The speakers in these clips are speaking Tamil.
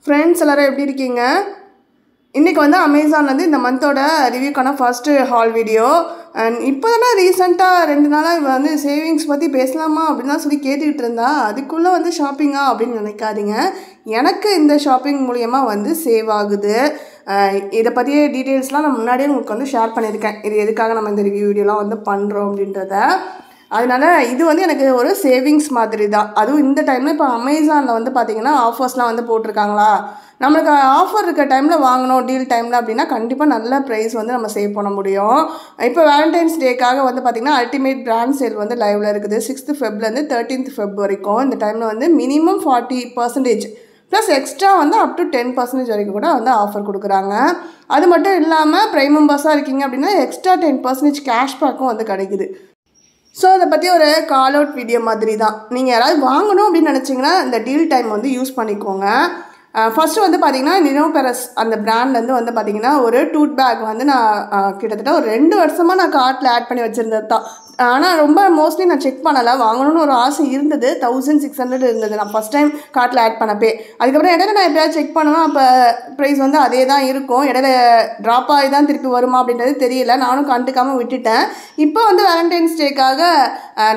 ஃப்ரெண்ட்ஸ் எல்லாரும் எப்படி இருக்கீங்க? இன்றைக்கி வந்து அமேசான் வந்து இந்த மந்தோட ரிவ்யூக்கான ஃபர்ஸ்ட்டு ஹால் வீடியோ. அண்ட் இப்போ தானே ரீசெண்டாக 2 நாளாக இவன் வந்து சேவிங்ஸ் பற்றி பேசலாமா அப்படின்னு தான் சொல்லி கேட்டுக்கிட்டு இருந்தா. அதுக்குள்ளே வந்து ஷாப்பிங்கா அப்படின்னு நினைக்காதீங்க. எனக்கு இந்த ஷாப்பிங் மூலயமா வந்து சேவ் ஆகுது. இதை பற்றிய டீட்டெயில்ஸ்லாம் நான் முன்னாடியே உங்களுக்கு வந்து ஷேர் பண்ணியிருக்கேன். இது எதுக்காக நம்ம இந்த ரிவ்யூ வீடியோலாம் வந்து பண்ணுறோம் அப்படின்றத. அதனால் இது வந்து எனக்கு ஒரு சேவிங்ஸ் மாதிரி தான். அதுவும் இந்த டைமில் இப்போ அமேசானில் வந்து பார்த்திங்கன்னா ஆஃபர்ஸ்லாம் வந்து போட்டிருக்காங்களா, நம்மளுக்கு ஆஃபர் இருக்க டைமில் வாங்கணும் டீல் டைமில் அப்படின்னா கண்டிப்பாக நல்ல ப்ரைஸ் வந்து நம்ம சேவ் பண்ண முடியும். இப்போ வேலண்டைன்ஸ் டேக்காக வந்து பார்த்திங்கன்னா அல்டிமேட் பிராண்ட் சேல் வந்து லைவில் இருக்குது. 6th Febலேருந்து 13th Feb வரைக்கும். இந்த டைமில் வந்து மினிமம் 40% ப்ளஸ் எக்ஸ்ட்ரா வந்து அப் டு 10% வரைக்கும் கூட வந்து ஆஃபர் கொடுக்குறாங்க. அது மட்டும் இல்லாமல் ப்ரைம் மெம்பர்ஸாக இருக்கீங்க அப்படின்னா எக்ஸ்ட்ரா 10% கேஷ்பேக்கும் வந்து கிடைக்குது. ஸோ அதை பற்றி ஒரு கால் அவுட் வீடியோ மாதிரி தான். நீங்கள் யாராவது வாங்கணும் அப்படின்னு நினச்சிங்கன்னா இந்த டீல் டைம் வந்து யூஸ் பண்ணிக்கோங்க. ஃபஸ்ட்டு வந்து பார்த்திங்கன்னா நினோபெரஸ் அந்த பிராண்ட்லேருந்து வந்து பார்த்திங்கன்னா ஒரு டூத் பேக் வந்து நான் கிட்டத்தட்ட ஒரு 2 வருஷமாக நான் கார்ட்டில் ஆட் பண்ணி வச்சுருந்தது தான். ஆனால் ரொம்ப மோஸ்ட்லி நான் செக் பண்ணலை. வாங்கணும்னு ஒரு ஆசை இருந்தது. 1600 இருந்தது நான் ஃபஸ்ட் டைம் கார்ட்டில் ஆட் பண்ணப்பே. அதுக்கப்புறம் இடையில நான் எப்படியாவது செக் பண்ணுவேன். அப்போ ப்ரைஸ் வந்து அதே தான் இருக்கும். இடையில ட்ராப் ஆகி தான் திருப்பி வருமா அப்படின்றது தெரியல. நானும் கண்டுக்காமல் விட்டுட்டேன். இப்போ வந்து வேலண்டைன்ஸ் டேக்காக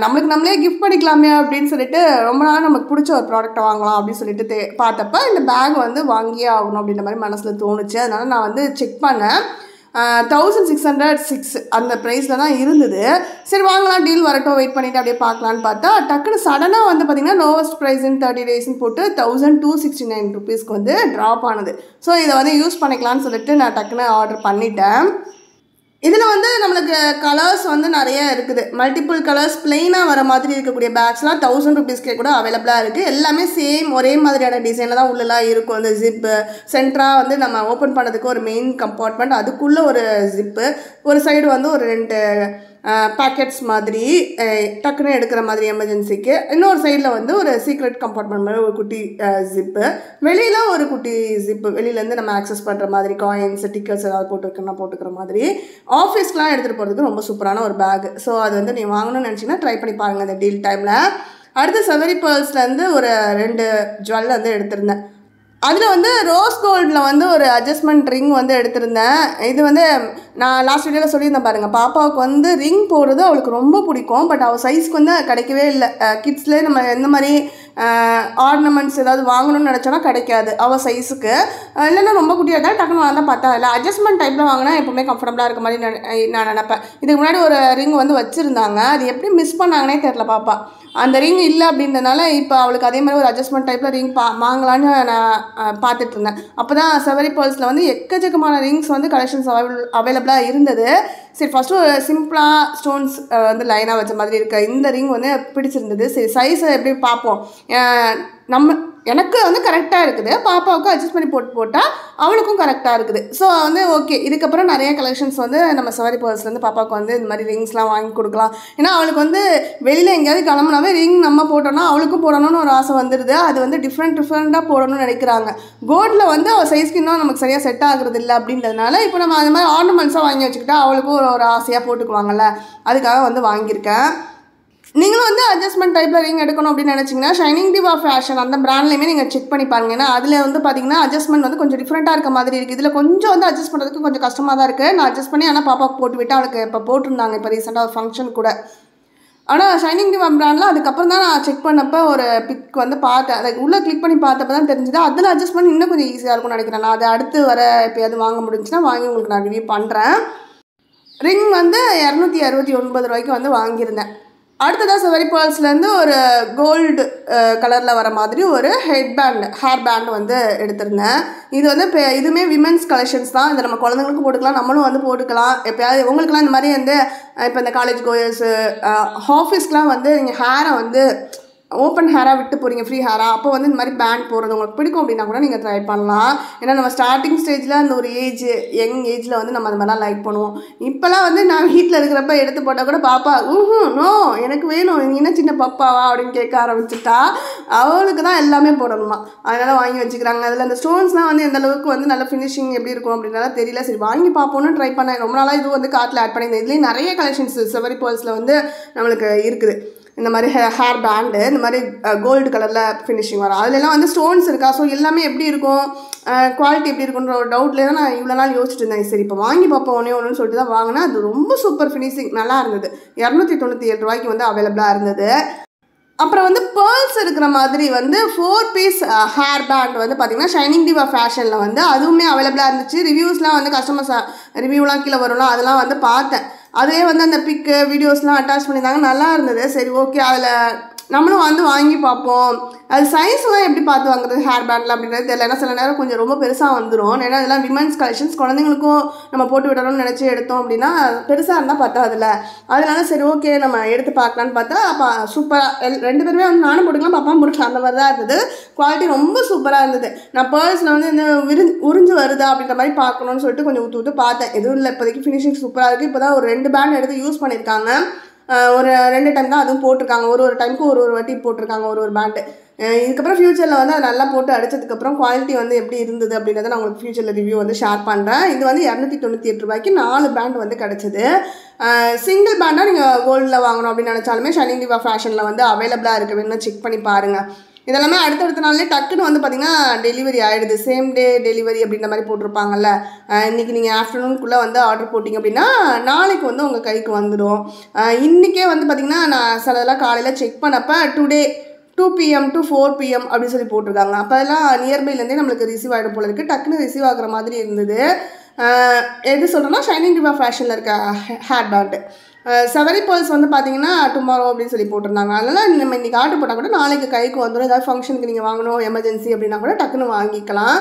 நம்மளுக்கு நம்மளே கிஃப்ட் பண்ணிக்கலாமே அப்படின்னு சொல்லிட்டு ரொம்ப நாள் நமக்கு பிடிச்ச ஒரு ப்ராடக்ட்டை வாங்கலாம் அப்படின்னு சொல்லிட்டு பார்த்தப்ப இந்த பேக் வந்து வாங்கியே ஆகணும் அப்படின்ற மாதிரி மனசில் தோணுச்சு. அதனால் நான் வந்து செக் பண்ணேன். 1606 அந்த ப்ரைஸில் தான் இருந்தது. சரி வாங்கலாம், டீல் வரட்டும், வெயிட் பண்ணிவிட்டு அப்படியே பார்க்கலான்னு பார்த்தா டக்குன்னு சடனாக வந்து பார்த்திங்கன்னா லோவஸ்ட் ப்ரைஸ் இன் 30 daysன்னு போட்டு 1269 rupeesக்கு வந்து ட்ராப் ஆனது. ஸோ இதை வந்து யூஸ் பண்ணிக்கலான்னு சொல்லிட்டு நான் டக்குன்னு ஆர்டர் பண்ணிட்டேன். இதில் வந்து நம்மளுக்கு கலர்ஸ் வந்து நிறைய இருக்குது. மல்டிபிள் கலர்ஸ் பிளெயினாக வர மாதிரி இருக்கக்கூடிய பேக்ஸ்லாம் 1000 rupeesக்கே கூட அவைலபிளாக இருக்குது. எல்லாமே சேம் ஒரே மாதிரியான டிசைனில் தான் உள்ளலாம் இருக்கும். அந்த ஜிப்பு சென்டராக வந்து நம்ம ஓப்பன் பண்ணுறதுக்கு ஒரு மெயின் கம்பார்ட்மெண்ட், அதுக்குள்ளே ஒரு ஜிப்பு, ஒரு சைடு வந்து ஒரு 2 பேக்கெட்ஸ் மாதிரி டக்குன்னு எடுக்கிற மாதிரி எமர்ஜென்சிக்கு, இன்னொரு சைடில் வந்து ஒரு சீக்ரெட் கம்பார்ட்மெண்ட் மாதிரி ஒரு குட்டி ஜிப்பு, வெளியில் ஒரு குட்டி ஜிப்பு, வெளியிலேருந்து நம்ம ஆக்சஸ் பண்ணுற மாதிரி காயின்ஸ் டிக்கெட்ஸ் ஏதாவது போட்டுக்கிற மாதிரி. ஆஃபீஸ்க்கெலாம் எடுத்துகிட்டு போகிறதுக்கு ரொம்ப சூப்பரான ஒரு பேக். ஸோ அது வந்து நீங்கள் வாங்கணும்னு நினச்சிங்கன்னா ட்ரை பண்ணி பாருங்கள் இந்த டீல் டைமில். அடுத்து செவரி பேர்ல்ஸ்லேருந்து ஒரு 2 ஜுவல் வந்து எடுத்திருந்தேன். அதில் வந்து ரோஸ் கோல்டில் வந்து ஒரு அட்ஜஸ்ட்மெண்ட் ரிங் வந்து எடுத்திருந்தேன். இது வந்து நான் லாஸ்ட் வீடியோவில் சொல்லியிருந்தேன் பாருங்கள். பாப்பாவுக்கு வந்து ரிங் போடுறது அவளுக்கு ரொம்ப பிடிக்கும். பட் அவள் சைஸ்க்கு வந்து கிடைக்கவே இல்லை. கிட்ஸ்லேயே நம்ம எந்த மாதிரி ஆர்னமெண்ட்ஸ் ஏதாவது வாங்கணும்னு நினச்சோன்னா கிடைக்காது அவள் சைஸுக்கு. இல்லைன்னா ரொம்ப குட்டியாக இருந்தால் டக்குன்னு வாங்க பார்த்தா இல்லை அட்ஜஸ்ட்மெண்ட் டைப்பில் வாங்கினா எப்போவுமே கம்ஃபர்டபுளாக இருக்க மாதிரி நான் நினப்பேன். இதுக்கு முன்னாடி ஒரு ரிங் வந்து வச்சுருந்தாங்க. அது எப்படி மிஸ் பண்ணாங்கன்னே தெரில பாப்பா. அந்த ரிங் இல்லை அப்படின்றதுனால இப்போ அவளுக்கு அதே மாதிரி ஒரு அட்ஜஸ்ட்மெண்ட் டைப்பில் ரிங் வாங்கலான்னு நான் பார்த்துட்டு இருந்தேன். அப்போ தான் செவரி பேர்ல்ஸில் வந்து எக்கச்சக்கமான ரிங்ஸ் வந்து கலெக்ஷன்ஸ் அவைலபிளாக இருந்தது. சரி ஃபஸ்ட்டு ஒரு சிம்பிளாக ஸ்டோன்ஸ் வந்து லைனாக வச்ச மாதிரி இருக்க இந்த ரிங் வந்து பிடிச்சிருந்தது. சரி சைஸை எப்படி பார்ப்போம், எனக்கு வந்து கரெக்டாக இருக்குது, பாப்பாவுக்கு அட்ஜஸ்ட் பண்ணி போட்டால் அவளுக்கும் கரெக்டாக இருக்குது. ஸோ வந்து ஓகே, இதுக்கப்புறம் நிறைய கலெக்ஷன்ஸ் வந்து நம்ம செவரி பேர்ல்ஸ்லேருந்து பாப்பாவுக்கு வந்து இந்த மாதிரி ரிங்ஸ்லாம் வாங்கி கொடுக்கலாம். ஏன்னா அவளுக்கு வந்து வெளியில் எங்கேயாவது கிளம்புனாவே ரிங் நம்ம போட்டோன்னா அவளுக்கும் போடணும்னு ஒரு ஆசை வந்துடுது. அது வந்து டிஃப்ரெண்ட்டாக போடணும்னு நினைக்கிறாங்க. கோல்டில் வந்து அவள் சைஸ்க்கு இன்னும் நமக்கு சரியாக செட் ஆகுறது இல்லை அப்படின்றதுனால இப்போ நம்ம அந்த மாதிரி ஆர்னமெண்ட்ஸாக வாங்கி வச்சுக்கிட்டா அவளுக்கும் ஒரு ஆசையாக போட்டுக்குவாங்கள்ல, அதுக்காக வந்து வாங்கியிருக்கேன். நீங்களும் வந்து அட்ஜஸ்ட்மெண்ட் டைப்பில் ரிங் எடுக்கணும் அப்படின்னு நினச்சிங்கன்னா ஷைனிங் டிவா ஃபேஷன் அந்த பிராண்ட்லேயுமே நீங்கள் செக் பண்ணி பாருங்க. ஏன்னா அதில் வந்து பார்த்தீங்கன்னா அட்ஜஸ்ட்மெண்ட் வந்து கொஞ்சம் டிஃப்ரெண்ட்டாக இருக்க மாதிரி இருக்குது. இதில் கொஞ்சம் வந்து அட்ஜஸ்ட் பண்ணுறதுக்கு கொஞ்சம் கஷ்டமாக தான் இருக்குது. நான் அட்ஜஸ்ட் பண்ணி ஆனால் பாப்பாவுக்கு போட்டு விட்டு அவளுக்கு இப்போ போட்டிருந்தாங்க இப்போ ரீசெண்டாக ஒரு ஃபங்க்ஷன் கூட. ஆனால் ஷைனிங் டிவா பிராண்டில் அதுக்கப்புறம் தான் நான் செக் பண்ணப்போ ஒரு பிக் வந்து பார்த்தேன். அதை உள்ளே கிளிக் பண்ணி பார்த்தப்போ தான் தெரிஞ்சுது அதில் அட்ஜஸ்ட் பண்ணி இன்னும் கொஞ்சம் ஈஸியாக இருக்கும்னு நினைக்கிறேன். நான் அதை அடுத்து வர எப்போயாவது வாங்க முடிஞ்சுன்னா வாங்கி உங்களுக்கு நான் ரிவ்யூ பண்ணுறேன். ரிங் வந்து 269 ரூபாய்க்கு வந்து வாங்கியிருந்தேன். அடுத்ததாக செவரி பேர்ல்ஸ்லேருந்து ஒரு கோல்டு கலரில் வர மாதிரி ஒரு ஹேர் பேண்ட் வந்து எடுத்திருந்தேன். இது வந்து இப்போ இதுவுமே விமென்ஸ் கலெக்ஷன்ஸ் தான். இதை நம்ம குழந்தைங்களுக்கும் போட்டுக்கலாம், நம்மளும் வந்து போட்டுக்கலாம். எப்போயாவது உங்களுக்குலாம் இந்த மாதிரி வந்து இப்போ இந்த காலேஜ் கோயர்ஸு ஆஃபீஸ்க்கெலாம் வந்து நீங்கள் ஹேரை வந்து ஓப்பன் ஹேராக விட்டு போகிறீங்க, ஃப்ரீ ஹேராக, அப்போ வந்து இந்த மாதிரி பேண்ட் போடுறது உங்களுக்கு பிடிக்கும் அப்படின்னா கூட நீங்கள் ட்ரை பண்ணலாம். ஏன்னா நம்ம ஸ்டார்டிங் ஸ்டேஜில் அந்த ஒரு யங் ஏஜில் வந்து நம்ம அந்த மாதிரிலாம் லைக் பண்ணுவோம். இப்போலாம் வந்து நான் வீட்டில் இருக்கிறப்ப எடுத்து போட்டால் கூட பாப்பா நோ எனக்கு வேணும், நீ என்ன சின்ன பாப்பாவா அப்படின்னு கேட்க ஆரம்பிச்சுட்டா. அவளுக்கு தான் எல்லாமே போடணுமா, அதனால் வாங்கி வச்சுக்கிறாங்க. அதில் அந்த ஸ்டோன்ஸ்லாம் வந்து எந்த அளவுக்கு வந்து நல்ல ஃபினிஷிங் எப்படி இருக்கும் அப்படின்னால தெரியல. சரி வாங்கி பார்ப்போன்னு ட்ரை பண்ணேன். ரொம்ப நாளாக இது வந்து கார்ட்டில் ஆட் பண்ணியிருந்தேன். இதுலேயும் நிறைய கலெக்ஷன்ஸ் செவரி பேர்ல்ஸில் வந்து நம்மளுக்கு இருக்குது. இந்த மாதிரி ஹேர் பேண்டு இந்த மாதிரி கோல்டு கலரில் ஃபினிஷிங் வரும். அதுலலாம் வந்து ஸ்டோன்ஸ் இருக்கா, ஸோ எல்லாமே எப்படி இருக்கும், குவாலிட்டி எப்படி இருக்குன்ற ஒரு டவுட்லேயே தான் நான் இவ்வளோ நாள் யோசிச்சுட்டு இருந்தேன். சரி இப்போ வாங்கி பார்ப்போம் ஒன்றுன்னு சொல்லிட்டு தான் வாங்கினேன். அது ரொம்ப சூப்பர் ஃபினிஷிங் நல்லா இருந்தது. 297 ரூபாய்க்கு வந்து அவைலபிளாக இருந்தது. அப்புறம் வந்து பேர்ல்ஸ் இருக்கிற மாதிரி வந்து 4 பீஸ் ஹேர் பேண்ட் வந்து பார்த்திங்கன்னா ஷைனிங் டிவா ஃபேஷனில் வந்து அதுவுமே அவைலபிளாக இருந்துச்சு. ரிவ்யூஸ்லாம் வந்து கஸ்டமர்ஸ் ரிவ்யூலாம் கீழே வரும்ல, அதெல்லாம் வந்து பார்த்தேன். அதுவே வந்து அந்த பிக்கு வீடியோஸ்லாம் அட்டாச் பண்ணியிருந்தாங்க, நல்லா இருந்தது. சரி ஓகே அதில் நம்மளும் வந்து வாங்கி பார்ப்போம். அது சைஸ்லாம் எப்படி பார்த்து வாங்குறது ஹேர் பேண்டில் அப்படின்றது தெரியல. ஏன்னா சில நேரம் கொஞ்சம் ரொம்ப பெருசாக வந்துடும். ஏன்னா இதெல்லாம் விமன்ஸ் கலெக்ஷன்ஸ், குழந்தைங்களுக்கும் நம்ம போட்டு விடணும்னு நினச்சி எடுத்தோம் அப்படின்னா பெருசாக இருந்தால் பார்த்தா அதில் அதனால சரி ஓகே நம்ம எடுத்து பார்க்கலான்னு பார்த்தா அப்போ சூப்பராக 2 பேருமே வந்து நானும் போட்டுக்கலாம், பாப்பாவும் போட்டுக்கலாம், அந்த மாதிரி தான் இருந்தது. குவாலிட்டி ரொம்ப சூப்பராக இருந்தது. நான் பேர்ஸில் வந்து இந்த உறிஞ்சு வருதா அப்படின்ற மாதிரி பார்க்கணுன்னு சொல்லிட்டு கொஞ்சம் ஊற்று பார்த்தேன். எதுவும் இல்லை, இப்போதைக்கு ஃபினிஷிங் சூப்பராக இருக்குது. இப்போ தான் ஒரு 2 பேண்ட் எடுத்து யூஸ் பண்ணியிருக்காங்க. ஒரு 2 டைம் தான் அதுவும் போட்டிருக்காங்க. ஒரு டைமுக்கு ஒரு வாட்டி போட்டிருக்காங்க ஒரு பேண்டு. இதுக்கப்புறம் ஃப்யூச்சரில் வந்து அதை நல்லா போட்டு அடித்ததுக்கப்புறம் குவாலிட்டி வந்து எப்படி இருந்தது அப்படின்றத நான் உங்களுக்கு ஃப்யூச்சரில் ரிவ்யூ வந்து ஷேர் பண்ணுறேன். இது வந்து 298 ரூபாய்க்கு 4 பேண்ட் வந்து கிடச்சிது. சிங்கிள் பேண்டாக நீங்கள் கோல்டில் வாங்கணும் அப்படின்னு நினச்சாலுமே ஷைனிங் டிவா ஃபேஷனில் வந்து அவைலபிளாக இருக்குது, வேணும்னா செக் பண்ணி பாருங்கள். இதெல்லாமே அடுத்தடுத்த நாள்லேயே டக்குன்னு வந்து பார்த்திங்கன்னா டெலிவரி ஆகிடுது. சேம் டே டெலிவரி அப்படின்ற மாதிரி போட்டிருப்பாங்கல்ல. இன்றைக்கி நீங்கள் ஆஃப்டர்நூனுக்குள்ளே வந்து ஆர்டர் போட்டிங்க அப்படின்னா நாளைக்கு வந்து உங்கள் கைக்கு வந்துடும். இன்றைக்கே வந்து பார்த்திங்கன்னா நான் சிலதெல்லாம் காலையில் செக் பண்ணப்போ டுடே 2 PM to 4 PM அப்படின்னு சொல்லி போட்டிருக்காங்க. அப்போ எல்லாம் நியர்பைலேருந்தே நம்மளுக்கு ரிசீவ் ஆகிடும் போல இருக்குது. டக்குன்னு ரிசீவ் ஆகிற மாதிரி இருந்தது. எது சொல்கிறேன்னா ஷைனிங் டிவா ஃபேஷனில் இருக்க ஹேர் பேண்டு. சவரி பேர்ல்ஸ் வந்து பார்த்தீங்கன்னா டுமாரோ அப்படின்னு சொல்லி போட்டிருந்தாங்க. அதனால் நம்ம இன்றைக்கி ஆர்டர் போட்டால் கூட நாளைக்கு கைக்கு வந்துடும். ஏதாவது ஃபங்க்ஷனுக்கு நீங்கள் வாங்கணும் எமர்ஜென்சி அப்படின்னா கூட டக்குன்னு வாங்கிக்கலாம்.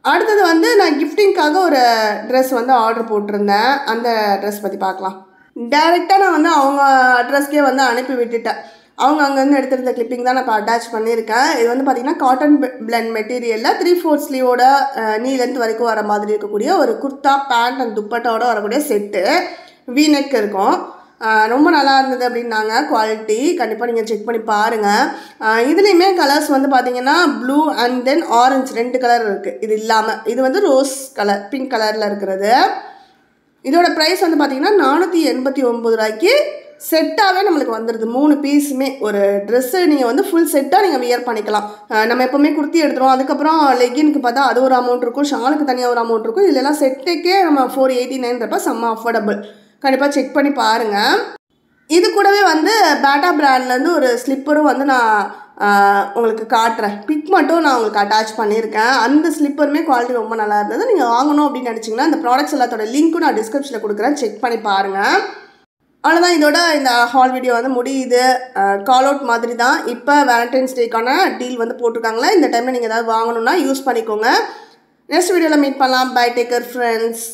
அடுத்தது வந்து நான் கிஃப்டிங்காக ஒரு ட்ரெஸ் வந்து ஆர்டர் போட்டிருந்தேன். அந்த ட்ரெஸ் பற்றி பார்க்கலாம். டைரெக்டாக நான் வந்து அவங்க அட்ரஸ்க்கே வந்து அனுப்பி விட்டுட்டேன். அவங்க அங்கேருந்து எடுத்துருந்த கிளிப்பிங் தான் நான் இப்போ அட்டாச் பண்ணியிருக்கேன். இது வந்து பார்த்திங்கன்னா காட்டன் பிளெண்ட் மெட்டீரியலில் 3/4 ஸ்லீவோட நீலந்து வரைக்கும் வர மாதிரி இருக்கக்கூடிய ஒரு குர்த்தா பேண்ட் அண்ட் துப்பட்டாவோட வரக்கூடிய செட்டு. வீநெக் இருக்கும். ரொம்ப நல்லா இருந்தது அப்படின்னாங்க. குவாலிட்டி கண்டிப்பாக நீங்கள் செக் பண்ணி பாருங்கள். இதுலேயுமே கலர்ஸ் வந்து பார்த்திங்கன்னா blue and then orange 2 colour இருக்குது. இது இல்லாமல் இது வந்து ரோஸ் கலர் பிங்க் கலரில் இருக்கிறது. இதோட ப்ரைஸ் வந்து பார்த்திங்கன்னா 489 ரூபாய்க்கு செட்டாகவே நம்மளுக்கு வந்துடுது. 3 பீஸுமே ஒரு ட்ரெஸ்ஸு நீங்கள் வந்து ஃபுல் செட்டாக நீங்கள் வியர் பண்ணிக்கலாம். நம்ம எப்போவுமே குர்த்தி எடுத்துருவோம், அதுக்கப்புறம் லெகினுக்கு பார்த்தா அது ஒரு அமௌண்ட் இருக்கும், ஷாலுக்கு தனியாக ஒரு அமௌண்ட் இருக்கும். இதெல்லாம் செட்டுக்கே நம்ம 489 செம்ம அஃபோர்டபுள். கண்டிப்பாக செக் பண்ணி பாருங்கள். இது கூடவே வந்து பேட்டா பிராண்ட்லேருந்து ஒரு ஸ்லிப்பரும் வந்து நான் உங்களுக்கு காட்டுறேன். பிக் மட்டும் நான் உங்களுக்கு அட்டாச் பண்ணியிருக்கேன். அந்த ஸ்லிப்பருமே குவாலிட்டி ரொம்ப நல்லா இருந்தது. நீங்கள் வாங்கணும் அப்படின்னு நினச்சிங்கன்னா இந்த ப்ராடக்ட்ஸ் எல்லாத்தோட லிங்க்கும் நான் டிஸ்கிரிப்ஷனில் கொடுக்குறேன், செக் பண்ணி பாருங்கள். அவ்வளோதான், இதோட இந்த ஹால் வீடியோ வந்து முடியுது. கால் அவுட் மாதிரி தான். இப்போ வேலண்டைன்ஸ் டேக்கான டீல் வந்து போட்டிருக்காங்களே, இந்த டைமில் நீங்கள் ஏதாவது வாங்கணுன்னா யூஸ் பண்ணிக்கோங்க. நெக்ஸ்ட் வீடியோவில் மீட் பண்ணலாம். Bye, take care friends.